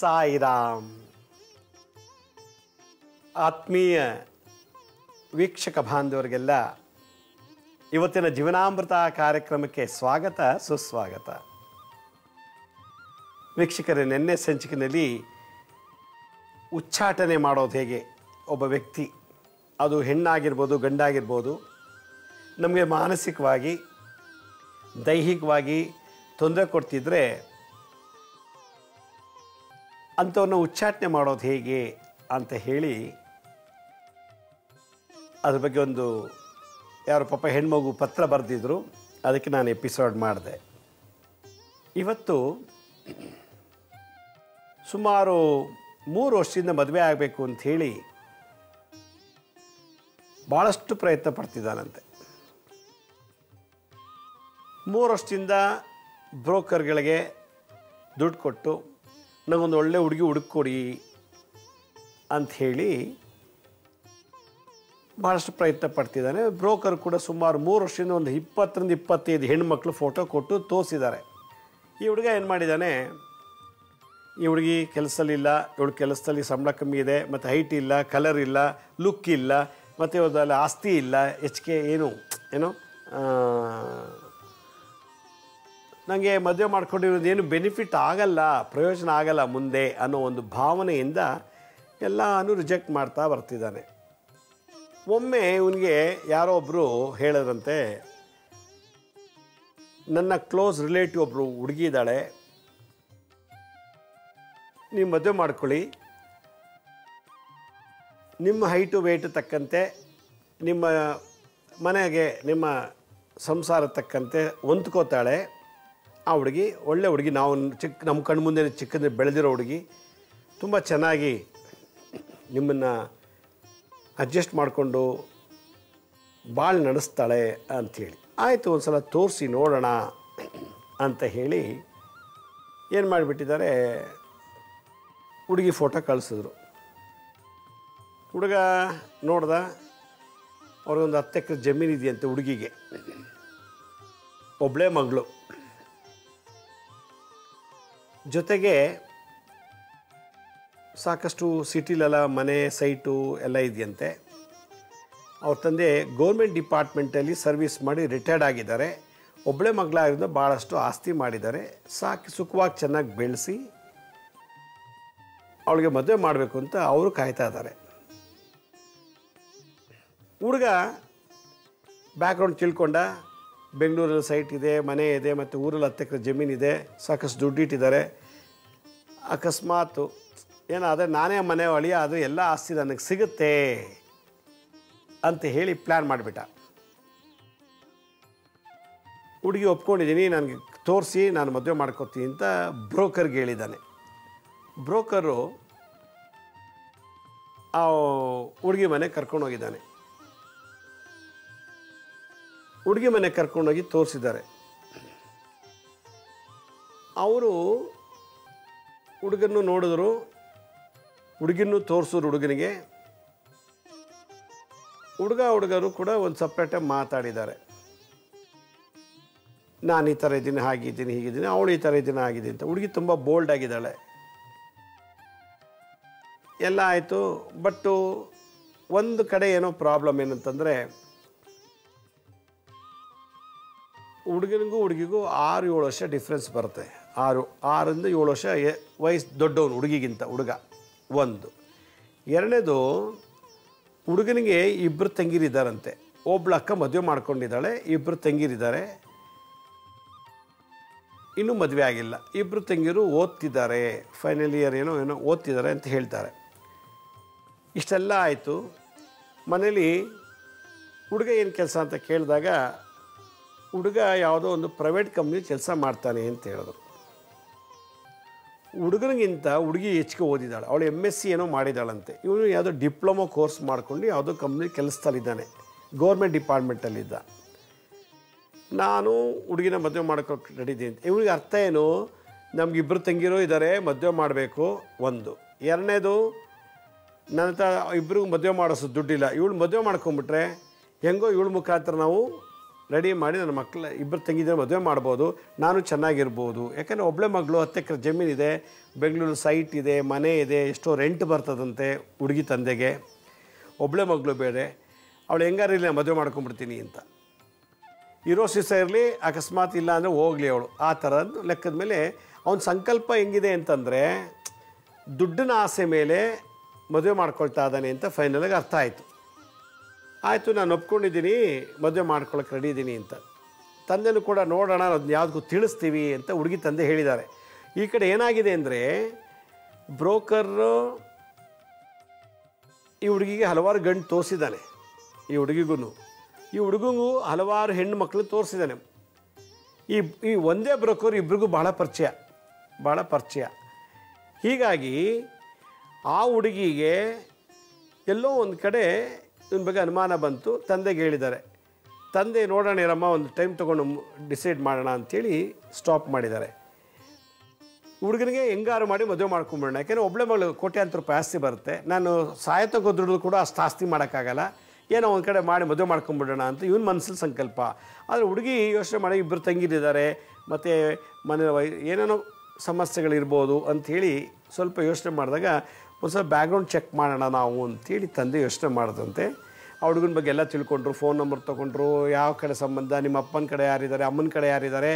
ಸಾಯಿರಾಮ್. ಆತ್ಮೀಯ ವೀಕ್ಷಕ ಬಾಂಧವರಿಗೆಲ್ಲ ಇವತ್ತಿನ ಜೀವನಾಮೃತ ಕಾರ್ಯಕ್ರಮಕ್ಕೆ ಸ್ವಾಗತ ಸುಸ್ವಾಗತ. ವೀಕ್ಷಕರೇ, ನಿನ್ನೆ ಸಂಚಿಕೆಯಲ್ಲಿ ಉಚ್ಚಾಟನೆ ಮಾಡೋದು ಹೇಗೆ, ಒಬ್ಬ ವ್ಯಕ್ತಿ ಅದು ಹೆಣ್ಣಾಗಿರ್ಬೋದು ಗಂಡಾಗಿರ್ಬೋದು ನಮಗೆ ಮಾನಸಿಕವಾಗಿ ದೈಹಿಕವಾಗಿ ತೊಂದರೆ ಕೊಡ್ತಿದ್ರೆ ಅಂಥವನ್ನು ಉಚ್ಚಾಟನೆ ಮಾಡೋದು ಹೇಗೆ ಅಂತ ಹೇಳಿ ಅದ್ರ ಬಗ್ಗೆ ಒಂದು ಯಾರು ಪಾಪ ಹೆಣ್ಮಗು ಪತ್ರ ಬರೆದಿದ್ರು, ಅದಕ್ಕೆ ನಾನು ಎಪಿಸೋಡ್ ಮಾಡಿದೆ. ಇವತ್ತು ಸುಮಾರು 3 ವರ್ಷದಿಂದ ಮದುವೆ ಆಗಬೇಕು ಅಂಥೇಳಿ ಭಾಳಷ್ಟು ಪ್ರಯತ್ನ ಪಡ್ತಿದ್ದಾನಂತೆ. 3 ವರ್ಷದಿಂದ ಬ್ರೋಕರ್ಗಳಿಗೆ ದುಡ್ಡು ಕೊಟ್ಟು ನನಗೊಂದು ಒಳ್ಳೆ ಹುಡುಗಿ ಹುಡುಕೊಡಿ ಅಂಥೇಳಿ ಭಾಳಷ್ಟು ಪ್ರಯತ್ನ ಪಡ್ತಿದ್ದಾನೆ. ಬ್ರೋಕರ್ ಕೂಡ ಸುಮಾರು 3 ವರ್ಷದಿಂದ ಒಂದು 20ರಿಂದ 25 ಹೆಣ್ಮಕ್ಳು ಫೋಟೋ ಕೊಟ್ಟು ತೋರಿಸಿದ್ದಾರೆ. ಈ ಹುಡುಗ ಏನು ಮಾಡಿದ್ದಾನೆ, ಈ ಹುಡುಗಿ ಕೆಲಸದಲ್ಲಿಲ್ಲ, ಇವಳು ಕೆಲಸದಲ್ಲಿ ಸಂಬಳ ಕಮ್ಮಿ ಇದೆ, ಮತ್ತು ಹೈಟ್ ಇಲ್ಲ, ಕಲರ್ ಇಲ್ಲ, ಲುಕ್ ಇಲ್ಲ, ಮತ್ತು ಇವ್ರದಲ್ಲಿ ಆಸ್ತಿ ಇಲ್ಲ, ಹೆಚ್ಚಿಗೆ ಏನು ನನಗೆ ಮದುವೆ ಮಾಡ್ಕೊಂಡಿರೋದೇನು ಬೆನಿಫಿಟ್ ಆಗಲ್ಲ, ಪ್ರಯೋಜನ ಆಗಲ್ಲ ಮುಂದೆ ಅನ್ನೋ ಒಂದು ಭಾವನೆಯಿಂದ ಎಲ್ಲನೂ ರಿಜೆಕ್ಟ್ ಮಾಡ್ತಾ ಬರ್ತಿದ್ದಾನೆ. ಒಮ್ಮೆ ಇವನಿಗೆ ಯಾರೋ ಒಬ್ಬರು ಹೇಳಿದ್ರಂತೆ, ನನ್ನ ಕ್ಲೋಸ್ ರಿಲೇಟಿವ್ ಒಬ್ಬರು ಹುಡುಗಿ ಇದ್ದಾಳೆ, ನೀವು ಮದುವೆ ಮಾಡ್ಕೊಳ್ಳಿ, ನಿಮ್ಮ ಹೈಟು ವೇಟು ತಕ್ಕಂತೆ ನಿಮ್ಮ ಮನೆಗೆ ನಿಮ್ಮ ಸಂಸಾರ ತಕ್ಕಂತೆ ಹೊಂದ್ಕೋತಾಳೆ ಆ ಹುಡುಗಿ. ಒಳ್ಳೆ ಹುಡುಗಿ, ನಾವು ನಮ್ಮ ಕಣ್ಣು ಮುಂದೆ ಚಿಕ್ಕದ ಬೆಳೆದಿರೋ ಹುಡುಗಿ, ತುಂಬ ಚೆನ್ನಾಗಿ ನಿಮ್ಮನ್ನು ಅಡ್ಜಸ್ಟ್ ಮಾಡಿಕೊಂಡು ಭಾಳ ನಡೆಸ್ತಾಳೆ ಅಂಥೇಳಿ. ಆಯಿತು, ಒಂದು ಸಲ ತೋರಿಸಿ ನೋಡೋಣ ಅಂತ ಹೇಳಿ ಏನು ಮಾಡಿಬಿಟ್ಟಿದ್ದಾರೆ, ಹುಡುಗಿ ಫೋಟೋ ಕಳಿಸಿದ್ರು. ಹುಡುಗ ನೋಡ್ದ, ಅವ್ರಿಗೊಂದು 10 ಎಕರೆ ಜಮೀನು ಇದೆಯಂತೆ ಹುಡುಗಿಗೆ, ಒಬ್ಬಳೇ ಮಗಳು, ಜೊತೆಗೆ ಸಾಕಷ್ಟು ಸಿಟಿಲೆಲ್ಲ ಮನೆ ಸೈಟು ಎಲ್ಲ ಇದೆಯಂತೆ. ಅವ್ರ ತಂದೆ ಗೌರ್ಮೆಂಟ್ ಡಿಪಾರ್ಟ್ಮೆಂಟಲ್ಲಿ ಸರ್ವಿಸ್ ಮಾಡಿ ರಿಟೈರ್ಡ್ ಆಗಿದ್ದಾರೆ. ಒಬ್ಬಳೇ ಮಗಳಾಗಿರೋದು ಭಾಳಷ್ಟು ಆಸ್ತಿ ಮಾಡಿದ್ದಾರೆ. ಸುಖವಾಗಿ ಚೆನ್ನಾಗಿ ಬೆಳೆಸಿ ಅವಳಿಗೆ ಮದುವೆ ಮಾಡಬೇಕು ಅಂತ ಅವರು ಕಾಯ್ತಾ ಇದ್ದಾರೆ. ಹುಡುಗ ಬ್ಯಾಕ್ಗ್ರೌಂಡ್ ತಿಳ್ಕೊಂಡ, ಬೆಂಗಳೂರಲ್ಲಿ ಸೈಟ್ ಇದೆ, ಮನೆ ಇದೆ, ಮತ್ತು ಊರಲ್ಲಿ 10 ಎಕರೆ ಜಮೀನಿದೆ, ಸಾಕಷ್ಟು ದುಡ್ಡಿಟ್ಟಿದ್ದಾರೆ. ಅಕಸ್ಮಾತು ಏನಾದರೆ ನಾನೇ ಮನೆ ಒಳಿಯ, ಅದು ಎಲ್ಲ ಆಸ್ತಿ ನನಗೆ ಸಿಗುತ್ತೆ ಅಂತ ಹೇಳಿ ಪ್ಲ್ಯಾನ್ ಮಾಡಿಬಿಟ್ಟ. ಹುಡುಗಿ ಒಪ್ಕೊಂಡಿದ್ದೀನಿ, ನನಗೆ ತೋರಿಸಿ ನಾನು ಮದುವೆ ಮಾಡ್ಕೊತೀನಿ ಅಂತ ಬ್ರೋಕರ್ಗೆ ಹೇಳಿದ್ದಾನೆ. ಬ್ರೋಕರು ಆ ಹುಡುಗಿ ಮನೆಗೆ ಕರ್ಕೊಂಡೋಗಿದ್ದಾನೆ. ಹುಡುಗಿ ಮನೆಗೆ ಕರ್ಕೊಂಡೋಗಿ ತೋರಿಸಿದ್ದಾರೆ. ಅವರು ಹುಡುಗನ್ನು ನೋಡಿದ್ರು, ಹುಡುಗಿನೂ ತೋರಿಸಿದ್ರು ಹುಡುಗನಿಗೆ. ಹುಡುಗರು ಕೂಡ ಒಂದು ಸಪ್ರೇಟಾಗಿ ಮಾತಾಡಿದ್ದಾರೆ. ನಾನು ಈ ಥರ ಇದ್ದೀನಿ, ಹಾಗಿದ್ದೀನಿ, ಹೀಗಿದ್ದೀನಿ, ಅವಳು ಈ ಥರ ಇದ್ದೀನಿ, ಆಗಿದ್ದೀನಿ ಅಂತ. ಹುಡುಗಿ ತುಂಬ ಬೋಲ್ಡ್ ಆಗಿದ್ದಾಳೆ. ಎಲ್ಲ ಆಯಿತು. ಬಟ್ಟು ಒಂದು ಕಡೆ ಏನೋ ಪ್ರಾಬ್ಲಮ್ ಏನಂತಂದರೆ, ಹುಡುಗನಿಗೂ ಹುಡುಗಿಗೂ 6-7 ವರ್ಷ ಡಿಫ್ರೆನ್ಸ್ ಬರುತ್ತೆ. 6ರಿಂದ 7 ವರ್ಷ ವಯಸ್ಸು ದೊಡ್ಡವನು ಹುಡುಗಿಗಿಂತ ಹುಡುಗ. ಒಂದು. ಎರಡನೇದು, ಹುಡುಗನಿಗೆ 2 ತಂಗಿರಿದ್ದಾರಂತೆ. ಒಬ್ಬಳು ಅಕ್ಕ ಮದುವೆ ಮಾಡ್ಕೊಂಡಿದ್ದಾಳೆ, 2 ತಂಗಿರಿದ್ದಾರೆ, ಇನ್ನೂ ಮದುವೆ ಆಗಿಲ್ಲ. 2 ತಂಗಿರು ಓದ್ತಿದ್ದಾರೆ, ಫೈನಲ್ ಇಯರ್ ಏನೋ ಓದ್ತಿದ್ದಾರೆ ಅಂತ ಹೇಳ್ತಾರೆ. ಇಷ್ಟೆಲ್ಲ ಆಯಿತು. ಮನೇಲಿ ಹುಡುಗ ಏನು ಕೆಲಸ ಅಂತ ಕೇಳಿದಾಗ, ಹುಡುಗ ಯಾವುದೋ ಒಂದು ಪ್ರೈವೇಟ್ ಕಂಪ್ನಿ ಕೆಲಸ ಮಾಡ್ತಾನೆ ಅಂತ ಹೇಳಿದ್ರು. ಹುಡುಗನಿಗಿಂತ ಹುಡುಗಿ ಹೆಚ್ಚಿಗೆ ಓದಿದ್ದಾಳೆ. ಅವಳು MSc ಏನೋ ಮಾಡಿದ್ದಾಳಂತೆ. ಇವನು ಯಾವುದೋ ಡಿಪ್ಲೊಮೊ ಕೋರ್ಸ್ ಮಾಡ್ಕೊಂಡು ಯಾವುದೋ ಕಂಪ್ನಿ ಕೆಲಸದಲ್ಲಿದ್ದಾನೆ, ಗೌರ್ಮೆಂಟ್ ಡಿಪಾರ್ಟ್ಮೆಂಟಲ್ಲಿದ್ದ. ನಾನು ಹುಡುಗಿನ ಮದುವೆ ಮಾಡ್ಕೊಂಡು ನಡೀತೀನಿ ಅಂತ. ಇವಳಿಗೆ ಅರ್ಥ ಏನು, ನಮ್ಗೆ 2 ತಂಗಿರೋ ಇದ್ದಾರೆ, ಮದುವೆ ಮಾಡಬೇಕು ಒಂದು. ಎರಡನೇದು, ನನ್ನ ಹತ್ರ 2 ಮದುವೆ ಮಾಡೋಷ್ಟು ದುಡ್ಡಿಲ್ಲ, ಇವಳು ಮದುವೆ ಮಾಡ್ಕೊಂಬಿಟ್ರೆ ಹೆಂಗೋ ಇವಳ ಮುಖಾಂತರ ನಾವು ರೆಡಿ ಮಾಡಿ ನನ್ನ ಮಕ್ಕಳ ಇಬ್ಬರು ತಂಗಿದ್ರೆ ಮದುವೆ ಮಾಡ್ಬೋದು, ನಾನು ಚೆನ್ನಾಗಿರ್ಬೋದು. ಯಾಕಂದರೆ ಒಬ್ಬಳೆ ಮಗಳು 10 ಎಕರೆ ಜಮೀನಿದೆ, ಬೆಂಗಳೂರು ಸೈಟ್ ಇದೆ, ಮನೆ ಇದೆ, ಎಷ್ಟೋ ರೆಂಟ್ ಬರ್ತದಂತೆ ಹುಡುಗಿ ತಂದೆಗೆ. ಒಬ್ಬಳೆ ಮಗಳು ಬೇರೆ, ಅವಳು ಹೆಂಗಾರು ಇಲ್ಲ ಮದುವೆ ಮಾಡ್ಕೊಂಡ್ಬಿಡ್ತೀನಿ ಅಂತ. ಇರೋ ಶಿಸ ಇರಲಿ, ಅಕಸ್ಮಾತ್ ಇಲ್ಲ ಅಂದರೆ ಹೋಗಲಿ ಅವಳು, ಆ ಥರದ್ದು ಲೆಕ್ಕದ ಮೇಲೆ ಅವನ ಸಂಕಲ್ಪ ಹೆಂಗಿದೆ ಅಂತಂದರೆ ದುಡ್ಡಿನ ಆಸೆ ಮೇಲೆ ಮದುವೆ ಮಾಡ್ಕೊಳ್ತಾ ಇದ್ದಾನೆ ಅಂತ ಫೈನಲಾಗಿ ಅರ್ಥ ಆಯಿತು. ಆಯಿತು, ನಾನು ಒಪ್ಕೊಂಡಿದ್ದೀನಿ, ಮದುವೆ ಮಾಡ್ಕೊಳಕ್ಕೆ ರೆಡಿ ಇದ್ದೀನಿ ಅಂತ. ತಂದೆನೂ ಕೂಡ ನೋಡೋಣ, ಅದನ್ನ ಯಾವುದಕ್ಕೂ ತಿಳಿಸ್ತೀವಿ ಅಂತ ಹುಡುಗಿ ತಂದೆ ಹೇಳಿದ್ದಾರೆ. ಈ ಕಡೆ ಏನಾಗಿದೆ ಅಂದರೆ ಬ್ರೋಕರು ಈ ಹುಡುಗಿಗೆ ಹಲವಾರು ಗಂಡು ತೋರಿಸಿದ್ದಾನೆ, ಈ ಹುಡುಗಿಗೂ ಈ ಹುಡುಗಂಗೂ ಹಲವಾರು ಹೆಣ್ಣು ಮಕ್ಕಳು ತೋರಿಸಿದ್ದಾನೆ. ಈ ಒಂದೇ ಬ್ರೋಕರ್ ಇಬ್ರಿಗೂ ಭಾಳ ಪರಿಚಯ. ಹೀಗಾಗಿ ಆ ಹುಡುಗಿಗೆ ಎಲ್ಲೋ ಒಂದು ಕಡೆ ಇವನ ಬಗ್ಗೆ ಅನುಮಾನ ಬಂತು. ತಂದೆಗೆ ಹೇಳಿದ್ದಾರೆ. ತಂದೆ ನೋಡೋಣ ಇರಮ್ಮ, ಒಂದು ಟೈಮ್ ತೊಗೊಂಡು ಡಿಸೈಡ್ ಮಾಡೋಣ ಅಂಥೇಳಿ ಸ್ಟಾಪ್ ಮಾಡಿದ್ದಾರೆ. ಹುಡುಗನಿಗೆ ಹೆಂಗಾರು ಮಾಡಿ ಮದುವೆ ಮಾಡ್ಕೊಂಬಿಡೋಣ, ಯಾಕೆಂದರೆ ಒಬ್ಬಳೆ ಮಗಳು ಕೋಟ್ಯಾಂತರ ರೂಪಾಯಿ ಆಸ್ತಿ ಬರುತ್ತೆ, ನಾನು ಸಾಯತಕ್ಕ ದುಡಿದು ಕೂಡ ಅಷ್ಟು ಆಸ್ತಿ ಮಾಡೋಕ್ಕಾಗಲ್ಲ, ಏನೋ ಒಂದು ಕಡೆ ಮಾಡಿ ಮದುವೆ ಮಾಡ್ಕೊಂಬಿಡೋಣ ಅಂತ ಇವನ ಮನಸ್ಸಲ್ಲಿ ಸಂಕಲ್ಪ. ಆದರೆ ಹುಡುಗಿ ಯೋಚನೆ ಮಾಡಿ ಇಬ್ಬರು ತಂಗಿರಿದ್ದಾರೆ, ಮತ್ತು ಮನೆ ಏನೇನೋ ಸಮಸ್ಯೆಗಳಿರ್ಬೋದು ಅಂಥೇಳಿ ಸ್ವಲ್ಪ ಯೋಚನೆ ಮಾಡಿದಾಗ ಒಂದು ಸ್ವಲ್ಪ ಬ್ಯಾಕ್ಗ್ರೌಂಡ್ ಚೆಕ್ ಮಾಡೋಣ ನಾವು ಅಂಥೇಳಿ ತಂದೆ ಯೋಚನೆ ಮಾಡಿದಂತೆ. ಆ ಹುಡುಗನ ಬಗ್ಗೆ ಎಲ್ಲ ತಿಳ್ಕೊಂಡ್ರು, ಫೋನ್ ನಂಬರ್ ತೊಗೊಂಡ್ರು, ಯಾವ ಕಡೆ ಸಂಬಂಧ, ನಿಮ್ಮ ಅಪ್ಪನ ಕಡೆ ಯಾರಿದ್ದಾರೆ, ಅಮ್ಮನ ಕಡೆ ಯಾರಿದ್ದಾರೆ,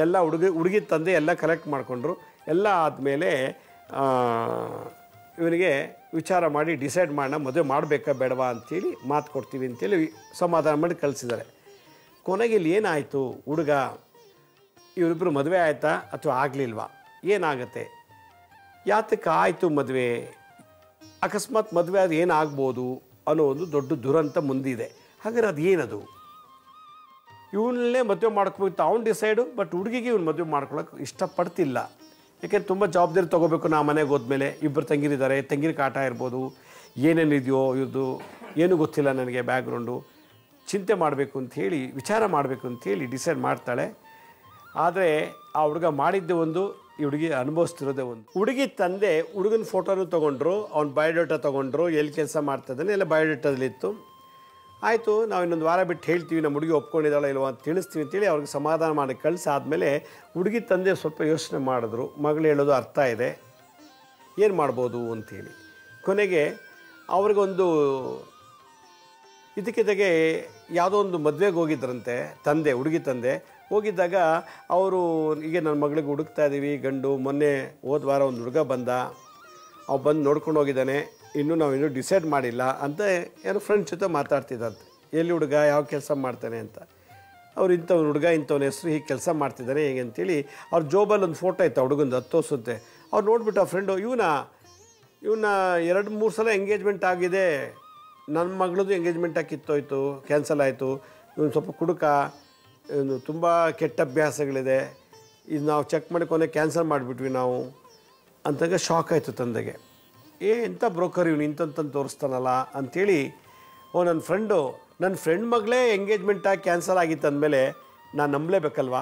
ಎಲ್ಲ ಹುಡುಗಿ ತಂದೆ ಎಲ್ಲ ಕಲೆಕ್ಟ್ ಮಾಡಿಕೊಂಡ್ರು. ಎಲ್ಲ ಆದಮೇಲೆ ಇವನಿಗೆ ವಿಚಾರ ಮಾಡಿ ಡಿಸೈಡ್ ಮಾಡೋಣ, ಮದುವೆ ಮಾಡಬೇಕಾ ಬೇಡವಾ ಅಂಥೇಳಿ ಮಾತು ಕೊಡ್ತೀವಿ ಅಂತೇಳಿ ಸಮಾಧಾನ ಮಾಡಿ ಕಳಿಸಿದ್ದಾರೆ. ಕೊನೆಗೆ ಇಲ್ಲಿ ಏನಾಯಿತು, ಹುಡುಗ ಇವರಿಬ್ಬರು ಮದುವೆ ಆಯಿತಾ ಅಥವಾ ಆಗಲಿಲ್ವಾ, ಏನಾಗುತ್ತೆ, ಯಾತಕ್ಕೆ ಆಯಿತು ಮದುವೆ, ಅಕಸ್ಮಾತ್ ಮದುವೆ ಅದು ಏನಾಗ್ಬೋದು ಅನ್ನೋ ಒಂದು ದೊಡ್ಡ ದುರಂತ ಮುಂದಿದೆ. ಹಾಗಾದ್ರೆ ಅದು ಏನದು, ಇವನಲ್ಲೇ ಮದುವೆ ಮಾಡ್ಕೋಬೇಕು ಅವ್ನು ಡಿಸೈಡು, ಬಟ್ ಹುಡುಗಿಗೆ ಇವ್ನು ಮದುವೆ ಮಾಡ್ಕೊಳಕ್ಕೆ ಇಷ್ಟಪಡ್ತಿಲ್ಲ. ಯಾಕೆಂದ್ರೆ ತುಂಬ ಜವಾಬ್ದಾರಿ ತೊಗೋಬೇಕು. ನಾ ಮನೆಗೆ ಹೋದ್ಮೇಲೆ ಇಬ್ಬರು ತಂಗಿರಿದ್ದಾರೆ, ತಂಗಿರ ಕಾಟ ಇರ್ಬೋದು, ಏನೇನಿದೆಯೋ ಇವ್ರದ್ದು ಏನೂ ಗೊತ್ತಿಲ್ಲ ನನಗೆ, ಬ್ಯಾಕ್ಗ್ರೌಂಡು ಚಿಂತೆ ಮಾಡಬೇಕು ಅಂಥೇಳಿ, ವಿಚಾರ ಮಾಡಬೇಕು ಅಂಥೇಳಿ ಡಿಸೈಡ್ ಮಾಡ್ತಾಳೆ. ಆದರೆ ಆ ಹುಡುಗ ಮಾಡಿದ್ದೆ ಒಂದು, ಈ ಹುಡುಗಿ ಅನುಭವಿಸ್ತಿರೋದೇ ಒಂದು. ಹುಡುಗಿ ತಂದೆ ಹುಡುಗನ ಫೋಟೋನು ತೊಗೊಂಡ್ರು, ಅವ್ನ ಬಯೋಡೇಟಾ ತೊಗೊಂಡ್ರು, ಎಲ್ಲಿ ಕೆಲಸ ಮಾಡ್ತಾಯಿದ್ದಾನೆ ಎಲ್ಲ ಬಯೋಡೇಟಾದಲ್ಲಿತ್ತು. ಆಯಿತು, ನಾವು ಇನ್ನೊಂದು ವಾರ ಬಿಟ್ಟು ಹೇಳ್ತೀವಿ, ನಮ್ಮ ಹುಡುಗಿ ಒಪ್ಕೊಂಡಿದ್ದಾಳೆ ಇಲ್ವ ಅಂತ ತಿಳಿಸ್ತೀವಿ ಅಂತೇಳಿ ಅವ್ರಿಗೆ ಸಮಾಧಾನ ಮಾಡಿ ಕಳಿಸಾದ್ಮೇಲೆ ಹುಡುಗಿ ತಂದೆ ಸ್ವಲ್ಪ ಯೋಚನೆ ಮಾಡಿದ್ರು. ಮಗಳು ಹೇಳೋದು ಅರ್ಥ ಇದೆ, ಏನು ಮಾಡ್ಬೋದು ಅಂಥೇಳಿ. ಕೊನೆಗೆ ಅವ್ರಿಗೊಂದು ಇದಕ್ಕಿದ್ದಾಗೆ ಯಾವುದೋ ಒಂದು ಮದುವೆಗೆ ಹೋಗಿದ್ರಂತೆ ತಂದೆ, ಹುಡುಗಿ ತಂದೆ ಹೋಗಿದ್ದಾಗ ಅವರು ಈಗ ನನ್ನ ಮಗಳಿಗೆ ಹುಡುಕ್ತಾ ಇದ್ದೀವಿ ಗಂಡು, ಮೊನ್ನೆ ಹೋದ ವಾರ ಒಂದು ಹುಡುಗ ಬಂದ, ಅವು ಬಂದು ನೋಡ್ಕೊಂಡು ಹೋಗಿದ್ದಾನೆ, ಇನ್ನೂ ಡಿಸೈಡ್ ಮಾಡಿಲ್ಲ ಅಂತ ಏನೋ ಫ್ರೆಂಡ್ಸ್ ಜೊತೆ ಮಾತಾಡ್ತಿದ್ದಂತೆ. ಎಲ್ಲಿ ಹುಡುಗ, ಯಾವ ಕೆಲಸ ಮಾಡ್ತಾನೆ ಅಂತ. ಅವ್ರು ಇಂಥವ್ನು ಹುಡುಗ, ಇಂಥವ್ನ ಹೆಸರು, ಹೀಗೆ ಕೆಲಸ ಮಾಡ್ತಿದ್ದಾನೆ ಹೇಗೆ ಅಂತೇಳಿ ಅವ್ರ ಜೋಬಲ್ಲಿ ಒಂದು ಫೋಟೋ ಇತ್ತು ಹುಡುಗಂದು 10 ವರ್ಷದ್ದೆ. ಅವ್ರು ನೋಡ್ಬಿಟ್ಟು ಆ ಫ್ರೆಂಡು, ಇವನ್ನ 2-3 ಸಲ ಎಂಗೇಜ್ಮೆಂಟ್ ಆಗಿದೆ, ನನ್ನ ಮಗಳದ್ದು ಎಂಗೇಜ್ಮೆಂಟ್ ಕಿತ್ತೋಯ್ತು, ಕ್ಯಾನ್ಸಲ್ ಆಯಿತು, ಇವನು ಸ್ವಲ್ಪ ಕುಡುಕ, ಇವನು ತುಂಬ ಕೆಟ್ಟ ಅಭ್ಯಾಸಗಳಿದೆ, ಇದು ನಾವು ಚೆಕ್ ಮಾಡಿ ಕೊನೆ ಕ್ಯಾನ್ಸಲ್ ಮಾಡಿಬಿಟ್ವಿ ನಾವು ಅಂತಾಗ ಶಾಕ್ ಆಯಿತು ತಂದೆಗೆ. ಎಂಥ ಬ್ರೋಕರ್ ಇವನು ಇಂಥಂತಂದು ತೋರಿಸ್ತಾನಲ್ಲ ಅಂಥೇಳಿ. ನನ್ನ ಫ್ರೆಂಡ್ ಮಗಳೇ ಎಂಗೇಜ್ಮೆಂಟ್ ಆಗಿ ಕ್ಯಾನ್ಸಲ್ ಆಗಿತ್ತು ಅಂದಮೇಲೆ ನಾನು ನಂಬಲೇಬೇಕಲ್ವಾ,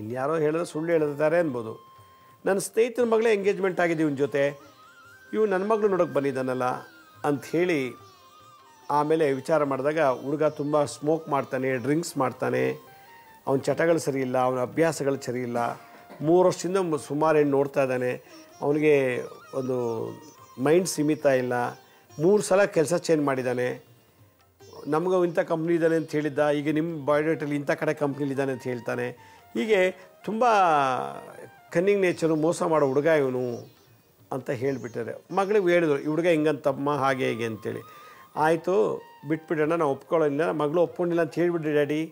ಇನ್ಯಾರೋ ಹೇಳಿದ್ರೆ ಸುಳ್ಳು ಹೇಳಿದ್ದಾರೆ ಅನ್ಬೋದು. ನನ್ನ ಸ್ನೇಹಿತನ ಮಗಳೇ ಎಂಗೇಜ್ಮೆಂಟ್ ಆಗಿದೆ ಇವನ ಜೊತೆ, ಇವು ನನ್ನ ಮಗಳು ನೋಡೋಕ್ಕೆ ಬಂದಿದ್ದಾನಲ್ಲ ಅಂಥೇಳಿ ಆಮೇಲೆ ವಿಚಾರ ಮಾಡಿದಾಗ ಹುಡುಗ ತುಂಬ ಸ್ಮೋಕ್ ಮಾಡ್ತಾನೆ, ಡ್ರಿಂಕ್ಸ್ ಮಾಡ್ತಾನೆ, ಅವನ ಚಟಗಳು ಸರಿ ಇಲ್ಲ, ಅವನ ಅಭ್ಯಾಸಗಳು ಸರಿ ಇಲ್ಲ, 3 ವರ್ಷದಿಂದ ಸುಮಾರು ಹೆಣ್ಣು ನೋಡ್ತಾ ಇದ್ದಾನೆ, ಅವನಿಗೆ ಒಂದು ಮೈಂಡ್ ಸೀಮಿತ ಇಲ್ಲ, 3 ಸಲ ಕೆಲಸ ಚೇಂಜ್ ಮಾಡಿದ್ದಾನೆ, ನಮಗೂ ಇಂಥ ಕಂಪ್ನಿ ಇದ್ದಾನೆ ಅಂತ ಹೇಳಿದ್ದ, ಈಗ ನಿಮ್ಮ ಬಯೋಡೇಟಲ್ಲಿ ಇಂಥ ಕಡೆ ಕಂಪ್ನಿಲಿದ್ದಾನೆ ಅಂತ ಹೇಳ್ತಾನೆ. ಹೀಗೆ ತುಂಬ ಕನ್ನಿಂಗ್ ನೇಚರು, ಮೋಸ ಮಾಡೋ ಹುಡುಗ ಇವನು ಅಂತ ಹೇಳಿಬಿಟ್ಟಾರೆ. ಮಗಳಿಗೆ ಹೇಳಿದ್ರು, ಈ ಹುಡುಗ ಹಿಂಗಂತಮ್ಮ ಹಾಗೆ ಹೇಗೆ ಅಂತೇಳಿ. ಆಯಿತು ಬಿಟ್ಬಿಡೋಣ, ನಾವು ಒಪ್ಕೊಳ್ಳೋಲ್ಲ, ಮಗಳು ಒಪ್ಕೊಂಡಿಲ್ಲ ಅಂತ ಹೇಳಿಬಿಡ್ರಿ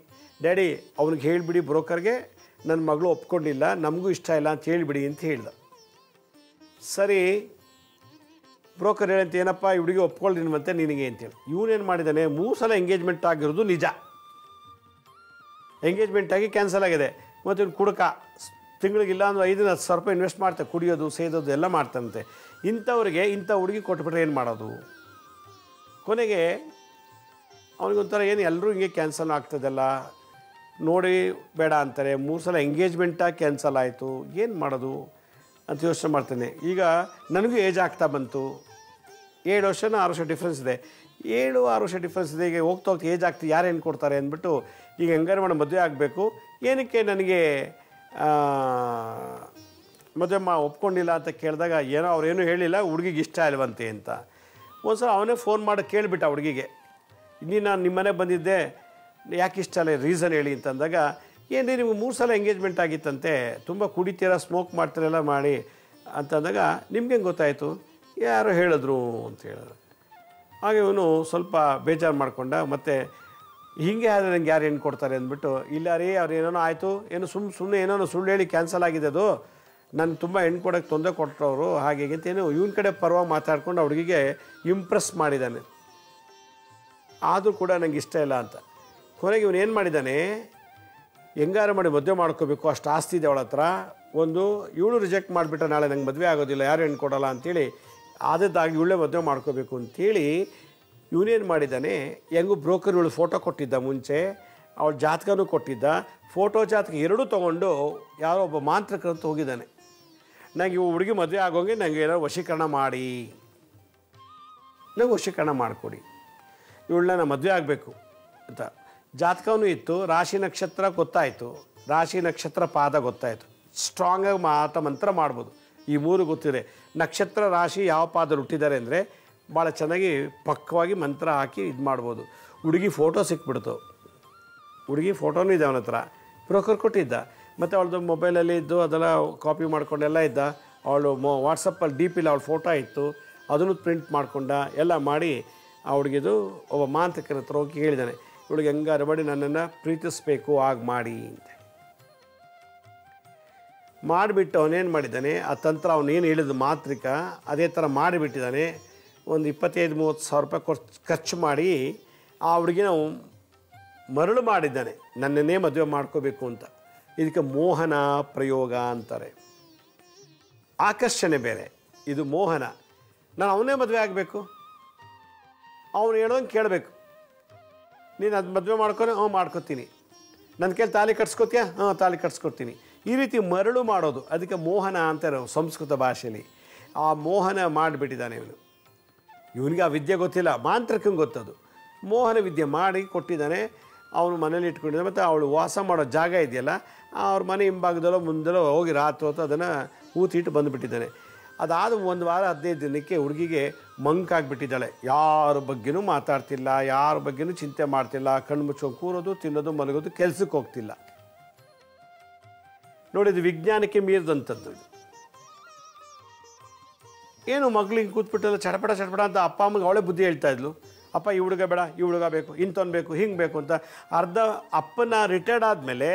ಡ್ಯಾಡಿ ಅವ್ನಿಗೆ ಹೇಳಿಬಿಡಿ ಬ್ರೋಕರ್ಗೆ, ನನ್ನ ಮಗಳು ಒಪ್ಕೊಂಡಿಲ್ಲ, ನಮಗೂ ಇಷ್ಟ ಇಲ್ಲ ಅಂತ ಹೇಳಿಬಿಡಿ ಅಂತ ಹೇಳ್ದ. ಸರಿ, ಬ್ರೋಕರ್ ಹೇಳಂತ ಏನಪ್ಪ ಈ ಹುಡುಗಿ ಒಪ್ಕೊಳ್ತೀನಿ ಮತ್ತೆ ನಿನಗೆ ಅಂತೇಳಿ. ಇವನೇನು ಮಾಡಿದ್ದಾನೆ, 3 ಸಲ ಎಂಗೇಜ್ಮೆಂಟ್ ಆಗಿರೋದು ನಿಜ, ಎಂಗೇಜ್ಮೆಂಟ್ ಆಗಿ ಕ್ಯಾನ್ಸಲ್ ಆಗಿದೆ. ಮತ್ತು ಇವ್ನು ಕುಡುಕ, ತಿಂಗಳಿಗಿಲ್ಲ ಅಂದ್ರೆ 5-10 ರೂಪಾಯಿ ಇನ್ವೆಸ್ಟ್ ಮಾಡ್ತಾರೆ, ಕುಡಿಯೋದು ಸೇದೋದು ಎಲ್ಲ ಮಾಡ್ತಾನಂತೆ. ಇಂಥವ್ರಿಗೆ ಇಂಥ ಹುಡುಗಿ ಕೊಟ್ಬಿಟ್ರೆ ಏನು ಮಾಡೋದು. ಕೊನೆಗೆ ಅವನಿಗೊಂಥರ ಏನು ಎಲ್ಲರೂ ಹಿಂಗೆ ಕ್ಯಾನ್ಸಲ್ ಆಗ್ತದಲ್ಲ, ನೋಡಿ ಬೇಡ ಅಂತಾರೆ, 3 ಸಲ ಎಂಗೇಜ್ಮೆಂಟಾಗಿ ಕ್ಯಾನ್ಸಲ್ ಆಯಿತು, ಏನು ಮಾಡೋದು ಅಂತ ಯೋಚನೆ ಮಾಡ್ತಾನೆ. ಈಗ ನನಗೂ ಏಜ್ ಆಗ್ತಾ ಬಂತು, 7 ವರ್ಷ 6 ವರ್ಷ ಡಿಫ್ರೆನ್ಸ್ ಇದೆ. 7-6 ವರ್ಷ ಡಿಫ್ರೆನ್ಸ್ ಇದೆ. ಈಗ ಹೋಗ್ತಾ ಹೋಗ್ತಾ ಏಜ್ ಆಗ್ತೀವಿ, ಯಾರು ಹೆಣ್ಣು ಕೊಡ್ತಾರೆ ಅಂದ್ಬಿಟ್ಟು ಈಗ ಹೆಂಗಾರು ಮಾಡಿ ಮದುವೆ ಆಗಬೇಕು. ಏನಕ್ಕೆ ನನಗೆ ಮದುವೆ ಒಪ್ಕೊಂಡಿಲ್ಲ ಅಂತ ಕೇಳಿದಾಗ ಏನೋ ಅವ್ರೇನು ಹೇಳಿಲ್ಲ, ಹುಡುಗಿಗೆ ಇಷ್ಟ ಇಲ್ವಂತೆ ಅಂತ. ಒಂದು ಸಲ ಅವನೇ ಫೋನ್ ಮಾಡಿ ಕೇಳಿಬಿಟ್ಟ ಹುಡುಗಿಗೆ, ಇನ್ನೀ ನಾನು ನಿಮ್ಮ ಮನೆಗೆ ಬಂದಿದ್ದೆ, ಯಾಕೆ ಇಷ್ಟ ಅಲ್ಲ, ರೀಸನ್ ಹೇಳಿ ಅಂತಂದಾಗ, ಏನು ನಿಮ್ಗೆ 3 ಸಲ ಎಂಗೇಜ್ಮೆಂಟ್ ಆಗಿತ್ತಂತೆ, ತುಂಬ ಕುಡಿತೀರ, ಸ್ಮೋಕ್ ಮಾಡ್ತೀರೆಲ್ಲ ಮಾಡಿ ಅಂತಂದಾಗ, ನಿಮ್ಗೆ ಹೆಂಗೆ ಗೊತ್ತಾಯಿತು, ಯಾರೋ ಹೇಳಿದ್ರು ಅಂತ ಹೇಳಿದ್ರು. ಹಾಗೆ ಇವನು ಸ್ವಲ್ಪ ಬೇಜಾರು ಮಾಡಿಕೊಂಡ. ಮತ್ತು ಹೀಗೆ ಆದರೆ ನಂಗೆ ಯಾರು ಹೆಣ್ಣು ಕೊಡ್ತಾರೆ ಅಂದ್ಬಿಟ್ಟು, ಇಲ್ಲ ರೀ ಅವ್ರು ಏನೋ ಆಯಿತು, ಏನು ಸುಮ್ಮನೆ ಏನೋ ಸುಳ್ಳು ಹೇಳಿ ಕ್ಯಾನ್ಸಲ್ ಆಗಿದೆ ಅದು, ನನಗೆ ತುಂಬ ಹೆಣ್ಣು ಕೊಡೋಕ್ಕೆ ತೊಂದರೆ ಕೊಟ್ಟರು ಹಾಗೆ ಅಂತೇನು ಇವನ ಕಡೆ ಪರವಾಗಿ ಮಾತಾಡ್ಕೊಂಡು ಹುಡುಗಿಗೆ ಇಂಪ್ರೆಸ್ ಮಾಡಿದ್ದಾನೆ. ಆದರೂ ಕೂಡ ನನಗೆ ಇಷ್ಟ ಇಲ್ಲ ಅಂತ. ಕೊನೆಗೆ ಇವನು ಏನು ಮಾಡಿದ್ದಾನೆ, ಹೆಂಗಾರು ಮಾಡಿ ಮದುವೆ ಮಾಡ್ಕೋಬೇಕು, ಅಷ್ಟು ಆಸ್ತಿ ಇದೆ ಅವಳ ಹತ್ರ, ಒಂದು ಇವಳು ರಿಜೆಕ್ಟ್ ಮಾಡಿಬಿಟ್ರೆ ನಾಳೆ ನಂಗೆ ಮದುವೆ ಆಗೋದಿಲ್ಲ, ಯಾರು ಹೆಣ್ಣು ಕೊಡೋಲ್ಲ ಅಂಥೇಳಿ ಆದದ್ದಾಗಿ ಇವಳೇ ಮದುವೆ ಮಾಡ್ಕೋಬೇಕು ಅಂಥೇಳಿ ಇವನೇನು ಮಾಡಿದ್ದಾನೆ, ಹೆಂಗೂ ಬ್ರೋಕರ್ ಇವಳು ಫೋಟೋ ಕೊಟ್ಟಿದ್ದ ಮುಂಚೆ, ಅವಳ ಜಾತಕನೂ ಕೊಟ್ಟಿದ್ದ, ಫೋಟೋ ಜಾತಕ ಎರಡೂ ತೊಗೊಂಡು ಯಾರೋ ಒಬ್ಬ ಮಾಂತ್ರಿಕರಂತ ಹೋಗಿದ್ದಾನೆ, ನನಗೆ ಇವು ಹುಡುಗಿ ಮದುವೆ ಆಗೋಂಗೆ ನನಗೆ ಏನೋ ವಶೀಕರಣ ಮಾಡಿ, ನಂಗೆ ವಶೀಕರಣ ಮಾಡಿಕೊಡಿ, ಇವಳನ್ನ ನಾನು ಮದುವೆ ಆಗಬೇಕು ಅಂತ. ಜಾತಕವೂ ಇತ್ತು, ರಾಶಿ ನಕ್ಷತ್ರ ಗೊತ್ತಾಯಿತು, ರಾಶಿ ನಕ್ಷತ್ರ ಪಾದ ಗೊತ್ತಾಯಿತು, ಸ್ಟ್ರಾಂಗಾಗಿ ಮಂತ್ರ ಮಾಡ್ಬೋದು. ಈ 3 ಗೊತ್ತಿದೆ. ನಕ್ಷತ್ರ ರಾಶಿ ಯಾವ ಪಾದಲ್ಲಿ ಹುಟ್ಟಿದ್ದಾರೆ ಅಂದರೆ ಭಾಳ ಚೆನ್ನಾಗಿ ಪಕ್ವವಾಗಿ ಮಂತ್ರ ಹಾಕಿ ಇದು ಮಾಡ್ಬೋದು. ಹುಡುಗಿ ಫೋಟೋ ಸಿಕ್ಬಿಡ್ತು, ಹುಡುಗಿ ಫೋಟೋನೂ ಇದೆ ಅವನ ಹತ್ರ, ಬ್ರೋಕರ್ ಕೊಟ್ಟಿದ್ದ, ಮತ್ತು ಅವಳದು ಮೊಬೈಲಲ್ಲಿ ಇದ್ದು ಅದೆಲ್ಲ ಕಾಪಿ ಮಾಡ್ಕೊಂಡೆಲ್ಲ ಇದ್ದ. ಅವಳು ವಾಟ್ಸಪ್ಪಲ್ಲಿ ಡಿ ಪಿಲಿ ಅವಳ ಫೋಟೋ ಇತ್ತು, ಅದನ್ನು ಪ್ರಿಂಟ್ ಮಾಡ್ಕೊಂಡ, ಎಲ್ಲ ಮಾಡಿ ಆ ಹುಡುಗಿದು ಒಬ್ಬ ಮಾಂತ್ರಿಕರ ಹತ್ರ ಹೋಗಿ ಹೇಳಿದ್ದಾನೆ, ಇವಳಿಗೆ ಹೆಂಗಾರು ಮಾಡಿ ನನ್ನನ್ನು ಪ್ರೀತಿಸಬೇಕು ಆಗ ಮಾಡಿ ಅಂತ ಮಾಡಿಬಿಟ್ಟು ಅವನೇನು ಮಾಡಿದ್ದಾನೆ, ಆ ತಂತ್ರ ಅವನೇನು ಹೇಳಿದ ಮಾಂತ್ರಿಕ ಅದೇ ಥರ ಮಾಡಿಬಿಟ್ಟಿದ್ದಾನೆ. ಒಂದು 25-30 ಸಾವಿರ ರೂಪಾಯಿ ಖರ್ಚು ಮಾಡಿ ಆ ಹುಡುಗಿನ ಮರಳು ಮಾಡಿದ್ದಾನೆ, ನನ್ನನ್ನೇ ಮದುವೆ ಮಾಡ್ಕೋಬೇಕು ಅಂತ. ಇದಕ್ಕೆ ಮೋಹನ ಪ್ರಯೋಗ ಅಂತಾರೆ. ಆಕರ್ಷಣೆ ಬೇರೆ, ಇದು ಮೋಹನ. ನಾನು ಅವನೇ ಮದುವೆ ಆಗಬೇಕು, ಅವನು ಹೇಳೋಂಗೆ ಕೇಳಬೇಕು, ನೀನು ಅದು ಮದುವೆ ಮಾಡ್ಕೊಂಡು ಮಾಡ್ಕೊತೀನಿ, ನನ್ನ ಕೈಲಿ ತಾಲಿ ಕಟ್ಸ್ಕೊತೀಯ, ತಾಲಿ ಕಟ್ಸ್ಕೊಡ್ತೀನಿ, ಈ ರೀತಿ ಮರಳು ಮಾಡೋದು, ಅದಕ್ಕೆ ಮೋಹನ ಅಂತಾರೆ ಸಂಸ್ಕೃತ ಭಾಷೆಯಲ್ಲಿ. ಆ ಮೋಹನ ಮಾಡಿಬಿಟ್ಟಿದ್ದಾನೆ ಇವನು. ಇವನಿಗೆ ಆ ವಿದ್ಯೆ ಗೊತ್ತಿಲ್ಲ, ಮಾಂತ್ರಿಕಂಗೆ ಗೊತ್ತದು. ಮೋಹನ ವಿದ್ಯೆ ಮಾಡಿ ಕೊಟ್ಟಿದ್ದಾನೆ. ಅವನು ಮನೇಲಿ ಇಟ್ಕೊಂಡಿದ್ದಾನೆ. ಮತ್ತು ಅವಳು ವಾಸ ಮಾಡೋ ಜಾಗ ಇದೆಯಲ್ಲ, ಅವ್ರ ಮನೆ ಹಿಂಭಾಗದಲ್ಲೋ ಮುಂದಲ್ಲೋ ಹೋಗಿ ರಾತ್ರಿ ಹೊತ್ತು ಅದನ್ನು ಊತಿಟ್ಟು ಬಂದುಬಿಟ್ಟಿದ್ದಾನೆ. ಅದಾದ 1 ವಾರ 15 ದಿನಕ್ಕೆ ಹುಡುಗಿಗೆ ಮಂಕಾಗಿಬಿಟ್ಟಿದ್ದಾಳೆ. ಯಾರ ಬಗ್ಗೆನೂ ಮಾತಾಡ್ತಿಲ್ಲ, ಯಾರ ಬಗ್ಗೆನೂ ಚಿಂತೆ ಮಾಡ್ತಿಲ್ಲ, ಕಣ್ಣು ಮುಚ್ಕೊಂಡು ಕೂರೋದು, ತಿನ್ನೋದು, ಮಲಗೋದು, ಕೆಲಸಕ್ಕೆ ಹೋಗ್ತಿಲ್ಲ. ನೋಡಿದ್ದು ವಿಜ್ಞಾನಕ್ಕೆ ಮೀರಿದಂಥದ್ದು. ಏನು ಮಗ್ಳಿಗೆ ಕೂತ್ಬಿಟ್ಟಲ್ಲ ಚಟಪಟ ಅಂತ ಅಪ್ಪ ಅಮ್ಮಗೆ ಅವಳೇ ಬುದ್ಧಿ ಹೇಳ್ತಾ ಇದ್ಲು, ಅಪ್ಪ ಈ ಹುಡುಗ ಬೇಡ, ಈ ಹುಡುಗ ಬೇಕು, ಇಂಥವ್ನು ಬೇಕು, ಹಿಂಗೆ ಬೇಕು ಅಂತ. ಅರ್ಧ ಅಪ್ಪನ ರಿಟೈರ್ಡ್ ಆದಮೇಲೆ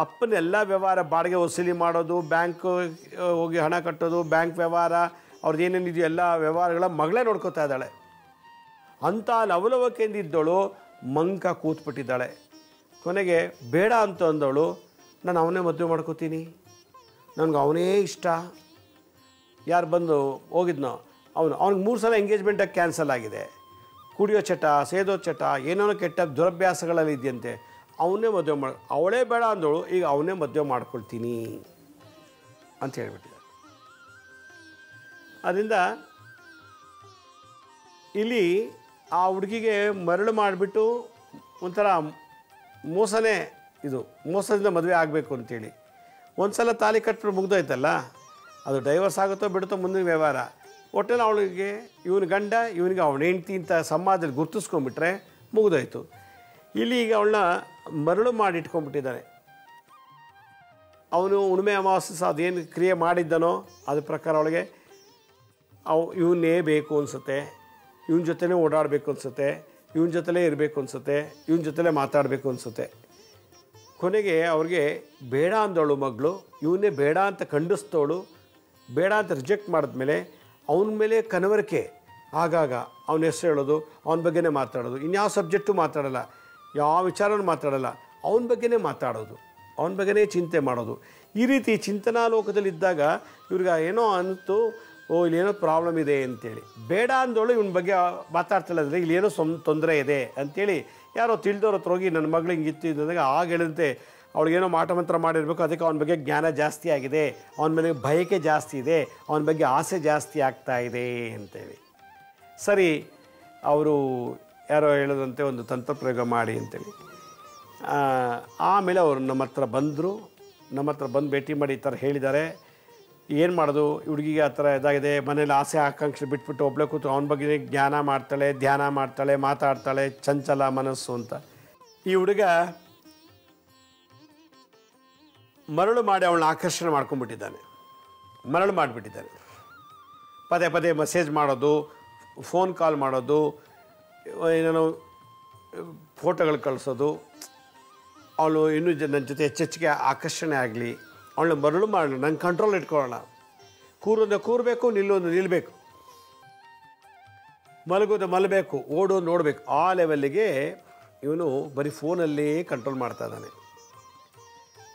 ಅಪ್ಪನ ಎಲ್ಲ ವ್ಯವಹಾರ, ಬಾಡಿಗೆ ವಸೂಲಿ ಮಾಡೋದು, ಬ್ಯಾಂಕ್ ಹೋಗಿ ಹಣ ಕಟ್ಟೋದು, ಬ್ಯಾಂಕ್ ವ್ಯವಹಾರ, ಅವ್ರದ್ದು ಏನೇನಿದೆಯೋ ಎಲ್ಲ ವ್ಯವಹಾರಗಳ ಮಗಳೇ ನೋಡ್ಕೋತಾ ಇದ್ದಾಳೆ. ಅಂಥ ಲವಲವಿಕೆಯಿಂದಿದ್ದವಳು ಮಂಕ ಕೂತ್ಬಿಟ್ಟಿದ್ದಾಳೆ. ಕೊನೆಗೆ ಬೇಡ ಅಂತ ಅಂದವಳು, ನಾನು ಅವನೇ ಮದುವೆ ಮಾಡ್ಕೋತೀನಿ, ನನಗೆ ಅವನೇ ಇಷ್ಟ. ಯಾರು ಬಂದು ಹೋಗಿದ್ನೋ ಅವ್ನಿಗೆ 3 ಸಲ ಎಂಗೇಜ್ಮೆಂಟಾಗಿ ಕ್ಯಾನ್ಸಲ್ ಆಗಿದೆ, ಕುಡಿಯೋ ಚಟ, ಸೇದೋ ಚಟ, ಏನೇನೋ ಕೆಟ್ಟ ದುರಭ್ಯಾಸಗಳಲ್ಲಿ ಇದೆಯಂತೆ, ಅವನೇ ಮದುವೆ ಅವಳೇ ಬೇಡ ಅಂದವಳು, ಈಗ ಅವನೇ ಮದುವೆ ಮಾಡ್ಕೊಳ್ತೀನಿ ಅಂತ ಹೇಳ್ಬಿಟ್ಟಿದ್ದಾರೆ. ಅದರಿಂದ ಇಲ್ಲಿ ಆ ಹುಡುಗಿಗೆ ಮರಳು ಮಾಡಿಬಿಟ್ಟು ಒಂಥರ ಮೋಸನೇ, ಇದು ಮೋಸದಿಂದ ಮದುವೆ ಆಗಬೇಕು ಅಂತೇಳಿ ಒಂದು ಸಲ ತಾಲಿ ಕಟ್ಬಿಟ್ಟು ಮುಗ್ದೋಯ್ತಲ್ಲ, ಅದು ಡೈವರ್ಸ್ ಆಗುತ್ತೋ ಬಿಡುತ್ತೋ ಮುಂದಿನ ವ್ಯವಹಾರ. ಒಟ್ಟಲ್ಲಿ ಅವಳಿಗೆ ಇವನ ಗಂಡ, ಇವನಿಗೆ ಅವನ ಹೆಂಡ್ತಿ ಅಂತ ಸಮಾಜದಲ್ಲಿ ಗುರ್ತಿಸ್ಕೊಂಡ್ಬಿಟ್ರೆ ಮುಗಿದೋಯ್ತು. ಇಲ್ಲಿ ಈಗ ಅವಳನ್ನ ಮರಳು ಮಾಡಿ ಇಟ್ಕೊಂಡ್ಬಿಟ್ಟಿದ್ದಾನೆ. ಅವನು ಹುಣ್ಣಿಮೆ ಅಮಾವಾಸ್ಯೆ ಅದೇನು ಕ್ರಿಯೆ ಮಾಡಿದ್ದನೋ ಅದ್ರ ಪ್ರಕಾರ ಅವಳಿಗೆ ಇವನ್ನೇ ಬೇಕು ಅನಿಸುತ್ತೆ, ಇವನ ಜೊತೆನೇ ಓಡಾಡಬೇಕು ಅನಿಸುತ್ತೆ, ಇವನ ಜೊತೆಲೇ ಇರಬೇಕು ಅನಿಸುತ್ತೆ, ಇವನ ಜೊತೆಲೇ ಮಾತಾಡಬೇಕು ಅನಿಸುತ್ತೆ. ಕೊನೆಗೆ ಅವ್ರಿಗೆ ಬೇಡ ಅಂದವಳು ಮಗಳು, ಇವನ್ನೇ ಬೇಡ ಅಂತ ಖಂಡಿಸ್ತವಳು. ಬೇಡ ಅಂತ ರಿಜೆಕ್ಟ್ ಮಾಡಿದ್ಮೇಲೆ ಅವನ ಮೇಲೆ ಕನವರಿಕೆ, ಆಗಾಗ ಅವನ ಹೆಸರು ಹೇಳೋದು, ಅವನ ಬಗ್ಗೆನೇ ಮಾತಾಡೋದು, ಇನ್ಯಾವ ಸಬ್ಜೆಕ್ಟು ಮಾತಾಡೋಲ್ಲ, ಯಾವ ವಿಚಾರನೂ ಮಾತಾಡೋಲ್ಲ, ಅವನ ಬಗ್ಗೆನೇ ಮಾತಾಡೋದು, ಅವನ ಬಗ್ಗೆನೇ ಚಿಂತೆ ಮಾಡೋದು. ಈ ರೀತಿ ಚಿಂತನಾ ಲೋಕದಲ್ಲಿದ್ದಾಗ ಇವ್ರಿಗೆ ಏನೋ ಅನ್ನಿಸ್ತು, ಇಲ್ಲೇನೋ ಪ್ರಾಬ್ಲಮ್ ಇದೆ ಅಂತೇಳಿ. ಬೇಡ ಅಂದವಳು ಇವನ ಬಗ್ಗೆ ಮಾತಾಡ್ತಿಲ್ಲ ಅಂದರೆ ಇಲ್ಲೇನೋ ತೊಂದರೆ ಇದೆ ಅಂಥೇಳಿ ಯಾರೋ ತಿಳಿದವ್ರ ಹತ್ರ ಹೋಗಿ ನನ್ನ ಮಗಳು ಹಿಂಗಿತ್ತು ಇದ್ದಾಗ ಆಗ ಹೇಳಿದಂತೆ ಅವಳಿಗೇನೋ ಮಾಟ ಮಂತ್ರ ಮಾಡಿರಬೇಕು, ಅದಕ್ಕೆ ಅವನ ಬಗ್ಗೆ ಜ್ಞಾನ ಜಾಸ್ತಿ ಆಗಿದೆ, ಅವನ ಮೇಲೆ ಬಯಕೆ ಜಾಸ್ತಿ ಇದೆ, ಅವನ ಬಗ್ಗೆ ಆಸೆ ಜಾಸ್ತಿ ಆಗ್ತಾ ಇದೆ ಅಂತೇಳಿ. ಸರಿ, ಅವರು ಯಾರೋ ಹೇಳೋದಂತೆ ಒಂದು ತಂತ್ರ ಪ್ರಯೋಗ ಮಾಡಿ ಅಂತೇಳಿ. ಆಮೇಲೆ ಅವರು ನಮ್ಮ ಹತ್ರ ಬಂದರು. ನಮ್ಮ ಹತ್ರ ಬಂದು ಭೇಟಿ ಮಾಡಿ ಈ ಥರ ಹೇಳಿದ್ದಾರೆ, ಏನು ಮಾಡೋದು, ಹುಡುಗಿಗೆ ಆ ಥರ ಇದಾಗಿದೆ, ಮನೇಲಿ ಆಸೆ ಆಕಾಂಕ್ಷೆ ಬಿಟ್ಬಿಟ್ಟು ಒಬ್ಬಳೆ ಕೂತು ಅವನ ಬಗ್ಗೆ ಜ್ಞಾನ ಮಾಡ್ತಾಳೆ, ಧ್ಯಾನ ಮಾಡ್ತಾಳೆ, ಮಾತಾಡ್ತಾಳೆ, ಚಂಚಲ ಮನಸ್ಸು ಅಂತ. ಈ ಹುಡುಗ ಮರಳು ಮಾಡಿ ಅವಳನ್ನ ಆಕರ್ಷಣೆ ಮಾಡ್ಕೊಂಡ್ಬಿಟ್ಟಿದ್ದಾನೆ, ಮರಳು ಮಾಡಿಬಿಟ್ಟಿದ್ದಾನೆ. ಪದೇ ಪದೇ ಮೆಸೇಜ್ ಮಾಡೋದು, ಫೋನ್ ಕಾಲ್ ಮಾಡೋದು, ಏನೇನೋ ಫೋಟೋಗಳು ಕಳಿಸೋದು, ಅವಳು ಇನ್ನೂ ನನ್ನ ಜೊತೆ ಹೆಚ್ಚೆಚ್ಚಿಗೆ ಆಕರ್ಷಣೆ ಆಗಲಿ, ಅವಳನ್ನ ಮರಳು ಮಾಡೋಣ, ನಂಗೆ ಕಂಟ್ರೋಲ್ ಇಟ್ಕೊಳ್ಳೋಣ, ಕೂರೋದು ಕೂರಬೇಕು, ನಿಲ್ಲೋದು ನಿಲ್ಲಬೇಕು, ಮಲಗೋದು ಮಲಗಬೇಕು, ಓಡೋದು ನೋಡಬೇಕು, ಆ ಲೆವೆಲ್ಲಿಗೆ ಇವನು ಬರೀ ಫೋನಲ್ಲೇ ಕಂಟ್ರೋಲ್ ಮಾಡ್ತಾ ಇದ್ದಾನೆ.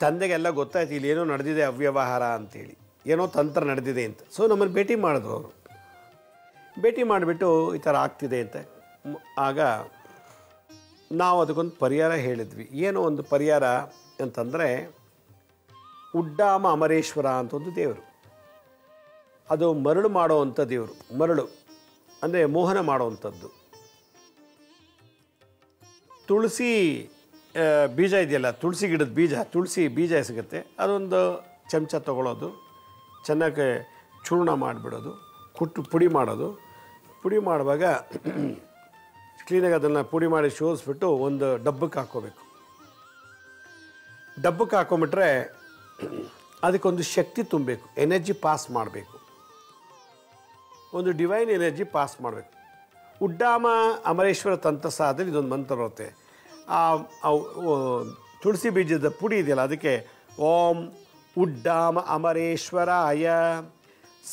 ತಂದೆಗೆಲ್ಲ ಗೊತ್ತಾಯ್ತು ಇಲ್ಲಿ ಏನೋ ನಡೆದಿದೆ ಅವ್ಯವಹಾರ ಅಂತೇಳಿ, ಏನೋ ತಂತ್ರ ನಡೆದಿದೆ ಅಂತ. ಸೊ ನಮ್ಮನ್ನು ಭೇಟಿ ಮಾಡಿದ್ರು ಅವರು. ಭೇಟಿ ಮಾಡಿಬಿಟ್ಟು ಈ ಥರ ಆಗ್ತಿದೆ ಅಂತ. ಆಗ ನಾವು ಅದಕ್ಕೊಂದು ಪರಿಹಾರ ಹೇಳಿದ್ವಿ. ಏನೋ ಒಂದು ಪರಿಹಾರ ಅಂತಂದರೆ, ಉಡ್ಡಾಮ ಅಮರೇಶ್ವರ ಅಂತ ಒಂದು ದೇವರು, ಅದು ಮರಳು ಮಾಡೋವಂಥ ದೇವರು. ಮರಳು ಅಂದರೆ ಮೋಹನ ಮಾಡೋವಂಥದ್ದು. ತುಳಸಿ ಬೀಜ ಇದೆಯಲ್ಲ, ತುಳಸಿ ಗಿಡದ ಬೀಜ, ತುಳಸಿ ಬೀಜ ಸಿಗುತ್ತೆ, ಅದೊಂದು ಚಮಚ ತೊಗೊಳ್ಳೋದು, ಚೆನ್ನಾಗಿ ಚೂರ್ಣ ಮಾಡಿಬಿಡೋದು, ಪುಡಿ ಮಾಡೋದು. ಪುಡಿ ಮಾಡುವಾಗ ಕ್ಲೀನಾಗಿ ಅದನ್ನು ಪುಡಿ ಮಾಡಿ ಶೋಧಿಸ್ಬಿಟ್ಟು ಒಂದು ಡಬ್ಬಕ್ಕೆ ಹಾಕ್ಕೋಬೇಕು. ಡಬ್ಬಕ್ಕೆ ಹಾಕೊಂಬಿಟ್ರೆ ಅದಕ್ಕೊಂದು ಶಕ್ತಿ ತುಂಬಬೇಕು, ಎನರ್ಜಿ ಪಾಸ್ ಮಾಡಬೇಕು, ಒಂದು ಡಿವೈನ್ ಎನರ್ಜಿ ಪಾಸ್ ಮಾಡಬೇಕು. ಉಡ್ಡಾಮ ಅಮರೇಶ್ವರ ತಂತ್ರಸಾರದಲ್ಲಿ ಇದೊಂದು ಮಂತ್ರ ಬರುತ್ತೆ. ತುಳಸಿ ಬೀಜದ ಪುಡಿ ಇದೆಯಲ್ಲ, ಅದಕ್ಕೆ ಓಂ ಉಡ್ಡಾಮ ಅಮರೇಶ್ವರಾಯ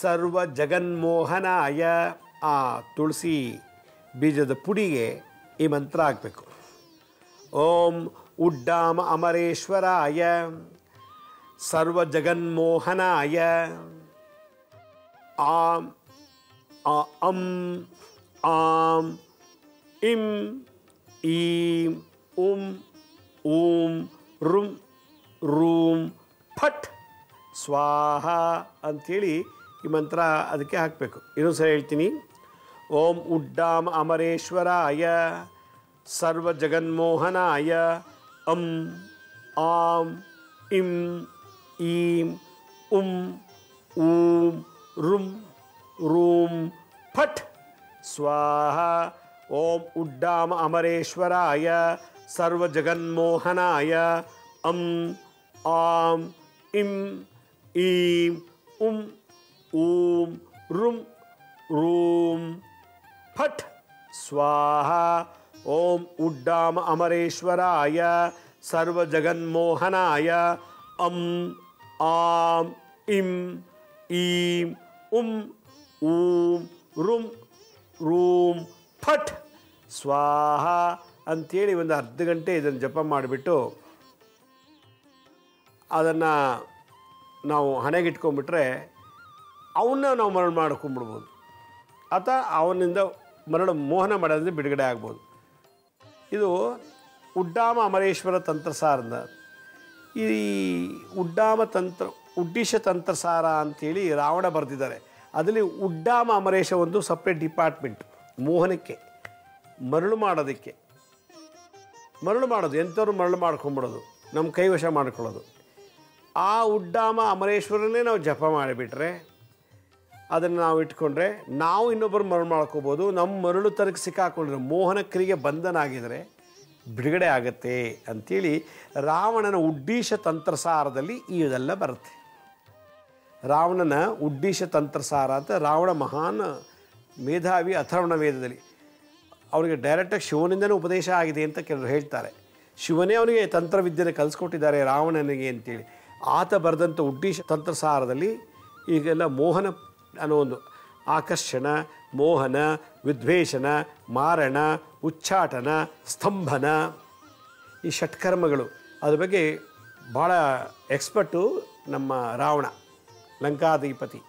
ಸರ್ವ ಜಗನ್ಮೋಹನಾಯ, ಆ ತುಳಸಿ ಬೀಜದ ಪುಡಿಗೆ ಈ ಮಂತ್ರ ಹಾಕಬೇಕು. ಓಂ ಉಡ್ಡಾಮ ಅಮರೇಶ್ವರಾಯ ಸರ್ವ ಜಗನ್ಮೋಹನಾಯ ಆಂ ಅಂ ಆಂ ಇಂ ಈಂ ಉಂ ಊಂ ರುಂ ರೂಂ ಫಟ್ ಸ್ವಾಹ ಅಂಥೇಳಿ ಈ ಮಂತ್ರ ಅದಕ್ಕೆ ಹಾಕಬೇಕು. ಇನ್ನೊಂದು ಸಲ ಹೇಳ್ತೀನಿ. ಓಂ ಉಡ್ಡಾಮ ಅಮರೇಶ್ವರಾಯ ಸರ್ವ ಜಗನ್ಮೋಹನಾಯ ಅಂ ಆಂ ಇಂ ಈಂ ಉಂ ಊಂ ರುಂ ರೂಂ ಫಟ್ ಸ್ವಾಹ. ಓಂ ಉಡ್ಡಾಮ ಅಮರೇಶ್ವರಾಯ ಸರ್ವ ಜಗನ್ಮೋಹನಾಯ ಅಂ ಆಂ ಇಂ ಈಂ ಉಂ ಊಂ ರುಂ ರೂಂ ಫಟ್ ಸ್ವಾಹ. ಓಂ ಉಡ್ಡಾಮ ಅಮರೇಶ್ವರಾಯ ಸರ್ವ ಜಗನ್ಮೋಹನಾಯ ಅಂ ಆಂ ಇಂ ಈಂ ಉಂ ಊಂ ರುಂ ರೂಂ ಫಟ್ ಸ್ವಾಹ ಅಂಥೇಳಿ ಒಂದು ಅರ್ಧ ಗಂಟೆ ಇದನ್ನು ಜಪ ಮಾಡಿಬಿಟ್ಟು ಅದನ್ನು ನಾವು ಹಣೆಗಿಟ್ಕೊಂಡ್ಬಿಟ್ರೆ ಅವನ್ನ ನಾವು ಮರಳು ಮಾಡ್ಕೊಂಡ್ಬಿಡ್ಬೋದು, ಅಥವಾ ಅವನಿಂದ ಮರಳು ಮೋಹನ ಮಾಡೋದ್ರಿಂದ ಬಿಡುಗಡೆ ಆಗ್ಬೋದು. ಇದು ಉಡ್ಡಾಮ ಅಮರೇಶ್ವರ ತಂತ್ರಸಾರದ. ಈ ಉಡ್ಡಾಮ ತಂತ್ರ ಉಡ್ಡೀಶ ತಂತ್ರಸಾರ ಅಂಥೇಳಿ ರಾವಣ ಬರೆದಿದ್ದಾರೆ. ಅದರಲ್ಲಿ ಉಡ್ಡಾಮ ಅಮರೇಶ ಒಂದು ಸಪ್ರೇಟ್ ಡಿಪಾರ್ಟ್ಮೆಂಟ್, ಮೋಹನಕ್ಕೆ, ಮರಳು ಮಾಡೋದಕ್ಕೆ. ಮರಳು ಮಾಡೋದು, ಎಂಥವ್ರು ಮರಳು ಮಾಡ್ಕೊಂಬಿಡೋದು, ನಮ್ಮ ಕೈವಶ ಮಾಡ್ಕೊಳ್ಳೋದು. ಆ ಉಡ್ಡಾಮ ಅಮರೇಶ್ವರನ್ನೇ ನಾವು ಜಪ ಮಾಡಿಬಿಟ್ರೆ, ಅದನ್ನು ನಾವು ಇಟ್ಕೊಂಡ್ರೆ ನಾವು ಇನ್ನೊಬ್ಬರು ಮರಳು ಮಾಡ್ಕೋಬೋದು. ನಮ್ಮ ಮರಳು ತನಕ ಸಿಕ್ಕಾಕೊಂಡ್ರೆ, ಮೋಹನ ಕ್ರಿಯೆಗೆ ಬಂಧನ ಆಗಿದರೆ ಬಿಡುಗಡೆ ಆಗುತ್ತೆ ಅಂಥೇಳಿ ರಾವಣನ ಉಡ್ಡೀಶ ತಂತ್ರಸಾರದಲ್ಲಿ ಇದೆಲ್ಲ ಬರುತ್ತೆ. ರಾವಣನ ಉಡ್ಡೀಶ ತಂತ್ರಸಾರ ಅಂತ ರಾವಣ ಮಹಾನ್ ಮೇಧಾವಿ ಅಥರ್ವಣ ವೇದದಲ್ಲಿ. ಅವನಿಗೆ ಡೈರೆಕ್ಟಾಗಿ ಶಿವನಿಂದಲೇ ಉಪದೇಶ ಆಗಿದೆ ಅಂತ ಕೆಲವರು ಹೇಳ್ತಾರೆ. ಶಿವನೇ ಅವನಿಗೆ ತಂತ್ರವಿದ್ಯೆಯನ್ನು ಕಲಿಸ್ಕೊಟ್ಟಿದ್ದಾರೆ ರಾವಣನಿಗೆ ಅಂತೇಳಿ. ಆತ ಬರೆದಂಥ ಉಡ್ಡೀಶ ತಂತ್ರಸಾರದಲ್ಲಿ ಈಗೆಲ್ಲ ಮೋಹನ ಅನ್ನೋ ಒಂದು ಆಕರ್ಷಣ, ಮೋಹನ, ವಿದ್ವೇಷಣ, ಮಾರಣ, ಉಚ್ಚಾಟನ, ಸ್ತಂಭನ, ಈ ಷಟ್ಕರ್ಮಗಳು ಅದ್ರ ಬಗ್ಗೆ ಭಾಳ ಎಕ್ಸ್ಪರ್ಟು ನಮ್ಮ ರಾವಣ, ಲಂಕಾಧಿಪತಿ.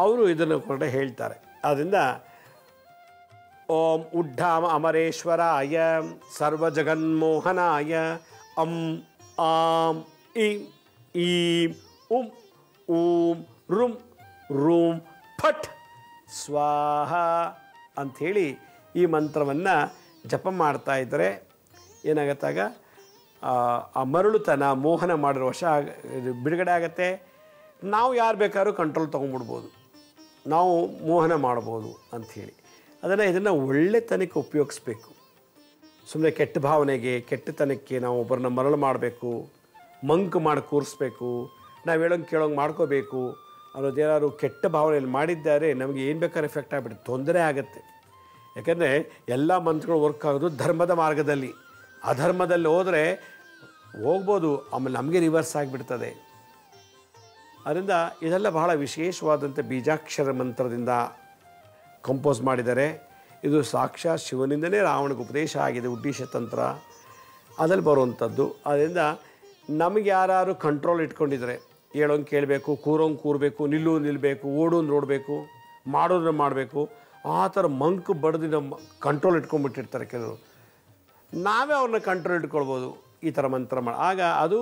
ಅವರು ಇದನ್ನು ಕೂಡ ಹೇಳ್ತಾರೆ. ಆದ್ದರಿಂದ ಓಂ ಉಡ್ಡಾಮ ಅಮರೇಶ್ವರಾಯ ಸರ್ವ ಜಗನ್ಮೋಹನಾಯ ಅಂ ಆಂ ಈಂ ಈಂ ಉಂ ಊಂ ರುಂ ರೂಂ ಫಟ್ ಸ್ವಾಹ ಅಂಥೇಳಿ ಈ ಮಂತ್ರವನ್ನು ಜಪ ಮಾಡ್ತಾ ಇದ್ದರೆ ಏನಾಗತ್ತಾಗ ಆ ಮರಳುತನ ಮೋಹನ ಮಾಡಿರೋ ವಶ ಬಿಡುಗಡೆ ಆಗುತ್ತೆ. ನಾವು ಯಾರು ಬೇಕಾದ್ರೂ ಕಂಟ್ರೋಲ್ ತೊಗೊಂಡ್ಬಿಡ್ಬೋದು, ನಾವು ಮೋಹನ ಮಾಡ್ಬೋದು ಅಂಥೇಳಿ ಇದನ್ನು ಒಳ್ಳೆತನಕ್ಕೆ ಉಪಯೋಗಿಸ್ಬೇಕು. ಸುಮ್ಮನೆ ಕೆಟ್ಟ ಭಾವನೆಗೆ ಕೆಟ್ಟತನಕ್ಕೆ ನಾವು ಒಬ್ಬರನ್ನ ಮರಳು ಮಾಡಬೇಕು, ಮಂಕ್ ಮಾಡಿ ಕೂರಿಸ್ಬೇಕು, ನಾವು ಹೇಳೋಂಗೆ ಕೇಳೋಂಗೆ ಮಾಡ್ಕೋಬೇಕು ಅನ್ನೋದೇನಾದ್ರು ಕೆಟ್ಟ ಭಾವನೆಯಲ್ಲಿ ಮಾಡಿದ್ದಾರೆ ನಮಗೆ ಏನು ಬೇಕಾದ್ರೂ ಎಫೆಕ್ಟ್ ಆಗಿಬಿಡುತ್ತೆ, ತೊಂದರೆ ಆಗುತ್ತೆ. ಯಾಕೆಂದರೆ ಎಲ್ಲ ಮಂತ್ರಗಳು ವರ್ಕ್ ಆಗೋದು ಧರ್ಮದ ಮಾರ್ಗದಲ್ಲಿ. ಅಧರ್ಮದಲ್ಲಿ ಹೋದರೆ ಹೋಗ್ಬೋದು, ಆಮೇಲೆ ನಮಗೆ ರಿವರ್ಸ್ ಆಗಿಬಿಡ್ತದೆ. ಅದರಿಂದ ಇದೆಲ್ಲ ಬಹಳ ವಿಶೇಷವಾದಂಥ ಬೀಜಾಕ್ಷರ ಮಂತ್ರದಿಂದ ಕಂಪೋಸ್ ಮಾಡಿದ್ದಾರೆ. ಇದು ಸಾಕ್ಷಾತ್ ಶಿವನಿಂದಲೇ ರಾವಣಗೆ ಉಪದೇಶ ಆಗಿದೆ, ಉದ್ದೀಶ ತಂತ್ರ ಅದಲ್ಲಿ ಬರುವಂಥದ್ದು. ಅದರಿಂದ ನಮಗೆ ಯಾರು ಕಂಟ್ರೋಲ್ ಇಟ್ಕೊಂಡಿದ್ದಾರೆ, ಹೇಳೋಂಗೆ ಕೇಳಬೇಕು, ಕೂರೋಂಗೆ ಕೂರಬೇಕು, ನಿಲ್ಲಬೇಕು, ಓಡೋದು ನೋಡಬೇಕು, ಮಾಡೋದನ್ನ ಮಾಡಬೇಕು, ಆ ಥರ ಮಂಕು ಬಡ್ದು ನಮ್ಮ ಕಂಟ್ರೋಲ್ ಇಟ್ಕೊಂಡ್ಬಿಟ್ಟಿರ್ತಾರೆ ಕೆಲವರು. ನಾವೇ ಅವ್ರನ್ನ ಕಂಟ್ರೋಲ್ ಇಟ್ಕೊಳ್ಬೋದು ಈ ಥರ ಮಂತ್ರ ಆಗ ಅದು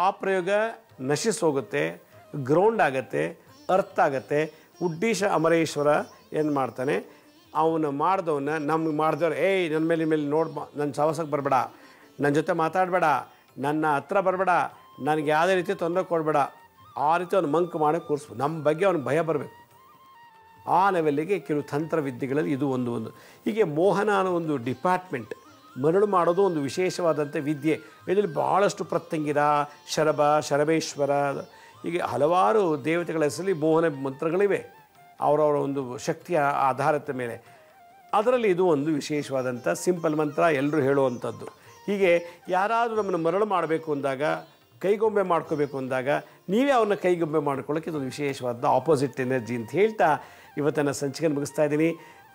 ಆ ಪ್ರಯೋಗ ನಶಿಸೋಗುತ್ತೆ, ಗ್ರೌಂಡ್ ಆಗುತ್ತೆ, ಅರ್ಥ ಆಗುತ್ತೆ. ಉದ್ದೀಶ ಅಮರೇಶ್ವರ ಏನು ಮಾಡ್ತಾನೆ, ಅವನು ಮಾಡ್ದವನ್ನ ನಮ್ಗೆ ಮಾಡಿದವ್ರು ನನ್ನ ಮೇಲೆ ನನ್ನ ಸಹವಾಸಕ್ಕೆ ಬರಬೇಡ, ನನ್ನ ಜೊತೆ ಮಾತಾಡಬೇಡ, ನನ್ನ ಹತ್ರ ಬರಬೇಡ, ನನಗೆ ಯಾವುದೇ ರೀತಿ ತೊಂದರೆ ಕೊಡಬೇಡ, ಆ ರೀತಿ ಅವ್ನು ಮಂಕ್ ಮಾಡಿ ಕೂರಿಸ್ಬೋದು. ನಮ್ಮ ಬಗ್ಗೆ ಅವ್ನಿಗೆ ಭಯ ಬರಬೇಕು. ಆ ಲೆವೆಲ್ಲಿಗೆ ಕೆಲವು ತಂತ್ರವಿದ್ಯೆಗಳಲ್ಲಿ ಇದು ಒಂದು ಹೀಗೆ ಮೋಹನ ಅನ್ನೋ ಒಂದು ಡಿಪಾರ್ಟ್ಮೆಂಟ್, ಮರಳು ಮಾಡೋದು ಒಂದು ವಿಶೇಷವಾದಂಥ ವಿದ್ಯೆ. ಇದರಲ್ಲಿ ಭಾಳಷ್ಟು ಪ್ರತ್ಯಂಗಿರ, ಶರಭ, ಶರಬೇಶ್ವರ, ಹೀಗೆ ಹಲವಾರು ದೇವತೆಗಳ ಹೆಸರಲ್ಲಿ ಮೋಹನ ಮಂತ್ರಗಳಿವೆ ಅವರವರ ಒಂದು ಶಕ್ತಿಯ ಆಧಾರದ ಮೇಲೆ. ಅದರಲ್ಲಿ ಇದು ಒಂದು ವಿಶೇಷವಾದಂಥ ಸಿಂಪಲ್ ಮಂತ್ರ, ಎಲ್ಲರೂ ಹೇಳುವಂಥದ್ದು. ಹೀಗೆ ಯಾರಾದರೂ ನಮ್ಮನ್ನು ಮರಳು ಮಾಡಬೇಕು ಅಂದಾಗ, ಕೈಗೊಂಬೆ ಮಾಡ್ಕೋಬೇಕು ಅಂದಾಗ ನೀವೇ ಅವ್ರನ್ನ ಕೈಗೊಂಬೆ ಮಾಡ್ಕೊಳ್ಳೋಕ್ಕೆ ಇದೊಂದು ವಿಶೇಷವಾದ ಆಪೋಸಿಟ್ ಎನರ್ಜಿ ಅಂತ ಹೇಳ್ತಾ ಇವತ್ತಿನ ಸಂಚಿಕೆ ಮುಗಿಸ್ತಾ ಇದ್ದೀನಿ.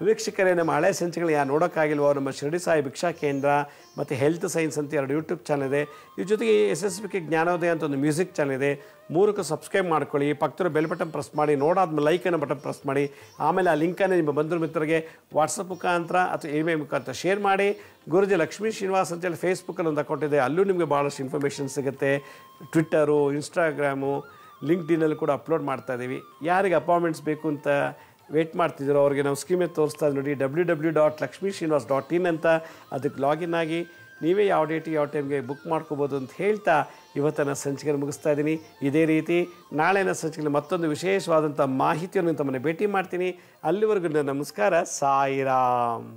ವೀಕ್ಷಕರೇ, ನಮ್ಮ ಹಳೆ ಸಂಚಿಕೆಗಳು ಯಾರು ನೋಡೋಕ್ಕಾಗಿಲ್ವೋ ನಮ್ಮ ಶಿರಡಿ ಸಾಯಿ ಭಿಕ್ಷಾ ಕೇಂದ್ರ ಮತ್ತು ಹೆಲ್ತ್ ಸೈನ್ಸ್ ಅಂತ 2 ಯೂಟ್ಯೂಬ್ ಚಾನಲ್ ಇದೆ. ಇದ್ರ ಜೊತೆಗೆ SSBK ಜ್ಞಾನೋದಯ ಅಂತ ಒಂದು ಮ್ಯೂಸಿಕ್ ಚಾನಲ್ ಇದೆ. 3ಕ್ಕೂ ಸಬ್ಸ್ಕ್ರೈಬ್ ಮಾಡ್ಕೊಳ್ಳಿ, ಪಕ್ಕದ ಬೆಲ್ ಬಟನ್ ಪ್ರೆಸ್ ಮಾಡಿ, ನೋಡಾದ್ಮೇಲೆ ಲೈಕನ್ನು ಬಟನ್ ಪ್ರೆಸ್ ಮಾಡಿ, ಆಮೇಲೆ ಆ ಲಿಂಕನ್ನು ನಿಮ್ಮ ಬಂಧು ಮಿತ್ರರಿಗೆ ವಾಟ್ಸಪ್ ಮುಖಾಂತರ ಅಥವಾ ಇಮೇಲ್ ಮುಖಾಂತರ ಶೇರ್ ಮಾಡಿ. ಗುರುಜಿ ಲಕ್ಷ್ಮೀ ಶ್ರೀನಿವಾಸ್ ಅಂತೇಳಿ ಫೇಸ್ಬುಕ್ಕಲ್ಲಿ ಒಂದು ಅಕೌಂಟ್ ಇದೆ, ಅಲ್ಲೂ ನಿಮಗೆ ಭಾಳಷ್ಟು ಇನ್ಫಾರ್ಮೇಷನ್ ಸಿಗುತ್ತೆ. ಟ್ವಿಟ್ಟರು, ಇನ್ಸ್ಟಾಗ್ರಾಮು, ಲಿಂಕ್ಡ್ಇನ್ನಲ್ಲಿ ಕೂಡ ಅಪ್ಲೋಡ್ ಮಾಡ್ತಾ ಇದ್ದೀವಿ. ಯಾರಿಗೆ ಅಪಾಯಿಂಟ್ಮೆಂಟ್ಸ್ ಬೇಕು ಅಂತ ವೇಟ್ ಮಾಡ್ತಿದ್ದೀರೋ ಅವ್ರಿಗೆ ನಾವು ಸ್ಕೀಮೇ ತೋರಿಸ್ತಾ ನೋಡಿ, www.lakshmisrinivas.in ಅಂತ ಅದಕ್ಕೆ ಲಾಗಿನ್ ಆಗಿ ನೀವೇ ಯಾವ ಡೇಟಿಗೆ ಯಾವ ಟೈಮ್ಗೆ ಬುಕ್ ಮಾಡ್ಕೋಬೋದು ಅಂತ ಹೇಳ್ತಾ ಇವತ್ತಿನ ಸಂಚಿಕೆ ಮುಗಿಸ್ತಾ ಇದ್ದೀನಿ. ಇದೇ ರೀತಿ ನಾಳೆನ ಸಂಚಿಕೆಯಲ್ಲಿ ಮತ್ತೊಂದು ವಿಶೇಷವಾದಂಥ ಮಾಹಿತಿಯನ್ನು ತಮ್ಮನ್ನು ಭೇಟಿ ಮಾಡ್ತೀನಿ. ಅಲ್ಲಿವರೆಗೂ ನಮಸ್ಕಾರ. ಸಾಯಿರಾಮ್.